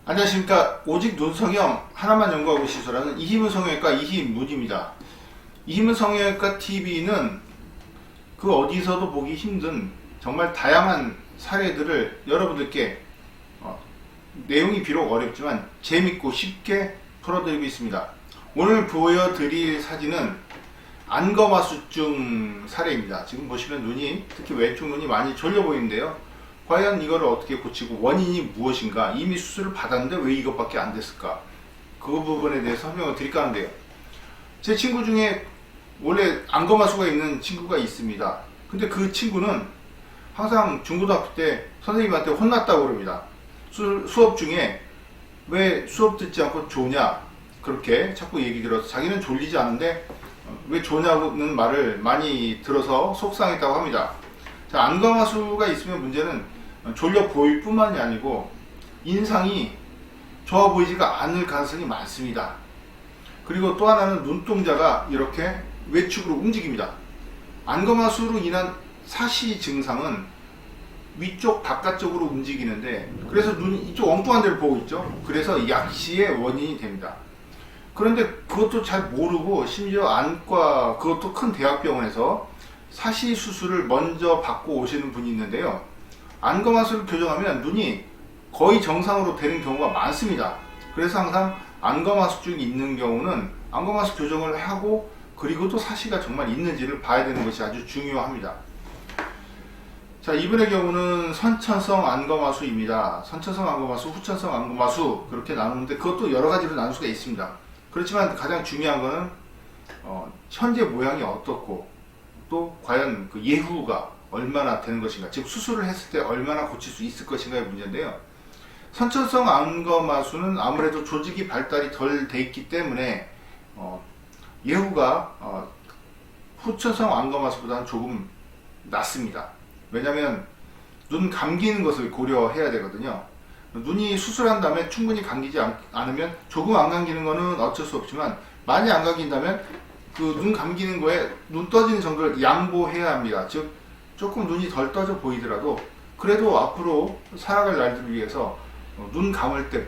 안녕하십니까. 오직 눈성형 하나만 연구하고 시술하는 이희문 성형외과 이희문입니다. 이희문 성형외과 TV는 그 어디서도 보기 힘든 정말 다양한 사례들을 여러분들께 내용이 비록 어렵지만 재밌고 쉽게 풀어드리고 있습니다. 오늘 보여드릴 사진은 안검하수증 사례입니다. 지금 보시면 눈이, 특히 왼쪽 눈이 많이 졸려 보이는데요. 과연 이걸 어떻게 고치고 원인이 무엇인가, 이미 수술을 받았는데 왜 이것밖에 안 됐을까, 그 부분에 대해서 설명을 드릴까 하는데요. 제 친구 중에 원래 안검하수가 있는 친구가 있습니다. 근데 그 친구는 항상 중고등학교 때 선생님한테 혼났다고 그럽니다. 수업 중에 왜 수업 듣지 않고 조냐, 그렇게 자꾸 얘기 들어서 자기는 졸리지 않은데 왜 조냐는 말을 많이 들어서 속상했다고 합니다. 자, 안검하수가 있으면 문제는 졸려 보일 뿐만이 아니고 인상이 좋아 보이지가 않을 가능성이 많습니다. 그리고 또 하나는 눈동자가 이렇게 외축으로 움직입니다. 안검하수로 인한 사시 증상은 위쪽 바깥쪽으로 움직이는데, 그래서 눈이 이쪽 엉뚱한 데를 보고 있죠. 그래서 약시의 원인이 됩니다. 그런데 그것도 잘 모르고 심지어 안과, 그것도 큰 대학병원에서 사시 수술을 먼저 받고 오시는 분이 있는데요. 안검하수를 교정하면 눈이 거의 정상으로 되는 경우가 많습니다. 그래서 항상 안검하수증이 있는 경우는 안검하수 교정을 하고, 그리고 또 사시가 정말 있는지를 봐야 되는 것이 아주 중요합니다. 자, 이분의 경우는 선천성 안검하수입니다. 선천성 안검하수, 후천성 안검하수, 그렇게 나누는데 그것도 여러 가지로 나눌 수가 있습니다. 그렇지만 가장 중요한 것은 현재 모양이 어떻고 또 과연 그 예후가 얼마나 되는 것인가, 즉 수술을 했을 때 얼마나 고칠 수 있을 것인가의 문제인데요. 선천성 안검하수는 아무래도 조직이 발달이 덜 돼 있기 때문에 예후가 후천성 안검하수보다는 조금 낮습니다. 왜냐하면 눈 감기는 것을 고려해야 되거든요. 눈이 수술한 다음에 충분히 감기지 않으면, 조금 안 감기는 거는 어쩔 수 없지만 많이 안 감긴다면 그 눈 감기는 거에 눈 떠지는 정도를 양보해야 합니다. 즉 조금 눈이 덜 떠져 보이더라도 그래도 앞으로 살아갈 날들을 위해서 눈 감을 때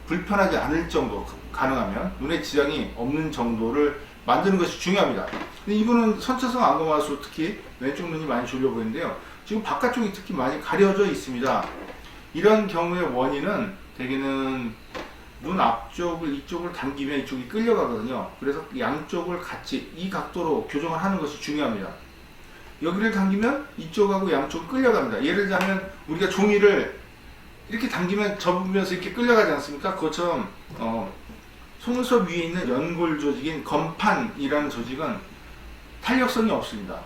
불편하지 않을 정도, 가능하면 눈에 지장이 없는 정도를 만드는 것이 중요합니다. 근데 이분은 선천성 안검하수, 특히 왼쪽 눈이 많이 졸려 보이는데요. 지금 바깥쪽이 특히 많이 가려져 있습니다. 이런 경우의 원인은 대개는 눈 앞쪽을, 이쪽을 당기면 이쪽이 끌려가거든요. 그래서 양쪽을 같이 이 각도로 교정을 하는 것이 중요합니다. 여기를 당기면 이쪽하고 양쪽을 끌려갑니다. 예를 들자면 우리가 종이를 이렇게 당기면 접으면서 이렇게 끌려가지 않습니까? 그것처럼 속눈썹 위에 있는 연골 조직인 건판이라는 조직은 탄력성이 없습니다.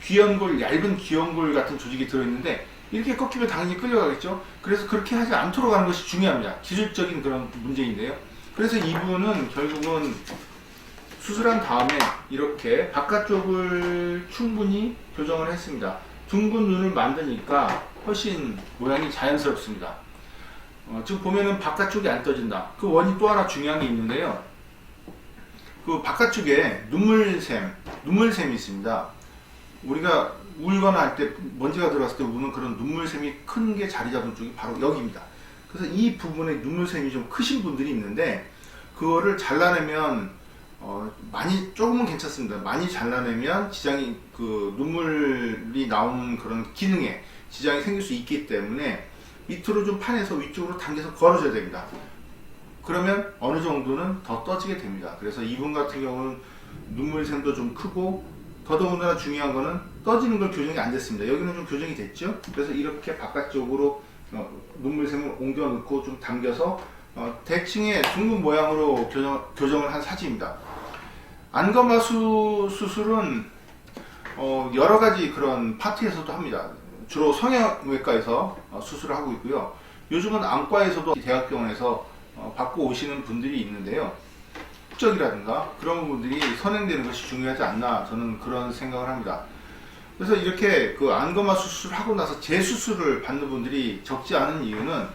귀연골, 얇은 귀연골 같은 조직이 들어있는데 이렇게 꺾이면 당연히 끌려가겠죠. 그래서 그렇게 하지 않도록 하는 것이 중요합니다. 기술적인 그런 문제인데요. 그래서 이분은 결국은 수술한 다음에 이렇게 바깥쪽을 충분히 교정을 했습니다. 둥근 눈을 만드니까 훨씬 모양이 자연스럽습니다. 지금 보면은 바깥쪽이 안 떠진다. 그 원인 또 하나 중요한 게 있는데요. 그 바깥쪽에 눈물샘이 있습니다. 우리가 울거나 할 때, 먼지가 들어갔을 때 우는 그런 눈물샘이 큰 게 자리 잡은 쪽이 바로 여기입니다. 그래서 이 부분에 눈물샘이 좀 크신 분들이 있는데, 그거를 잘라내면 조금은 괜찮습니다. 많이 잘라내면 지장이, 그 눈물이 나오는 그런 기능에 지장이 생길 수 있기 때문에 밑으로 좀 파내서 위쪽으로 당겨서 걸어줘야 됩니다. 그러면 어느 정도는 더 떠지게 됩니다. 그래서 이분 같은 경우는 눈물샘도 좀 크고, 더더군다나 중요한 거는 떠지는 걸 교정이 안 됐습니다. 여기는 좀 교정이 됐죠. 그래서 이렇게 바깥쪽으로 눈물샘을 옮겨 넣고 좀 당겨서 대칭의 둥근 모양으로 교정을 한 사진입니다. 안검하수 수술은 여러 가지 그런 파트에서도 합니다. 주로 성형외과에서 수술을 하고 있고요. 요즘은 안과에서도 대학병원에서 받고 오시는 분들이 있는데요. 국적이라든가 그런 부분들이 선행되는 것이 중요하지 않나, 저는 그런 생각을 합니다. 그래서 이렇게 그 안검하수 수술을 하고 나서 재수술을 받는 분들이 적지 않은 이유는,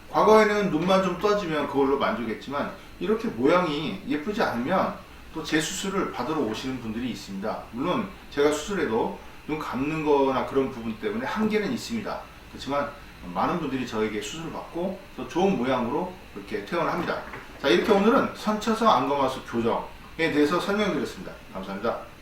과거에는 눈만 좀 떠지면 그걸로 만족했지만 이렇게 모양이 예쁘지 않으면 또 재수술을 받으러 오시는 분들이 있습니다. 물론 제가 수술해도 눈 감는 거나 그런 부분 때문에 한계는 있습니다. 그렇지만 많은 분들이 저에게 수술을 받고 더 좋은 모양으로 이렇게 퇴원을 합니다. 자, 이렇게 오늘은 선처성 안검하수 교정에 대해서 설명드렸습니다. 감사합니다.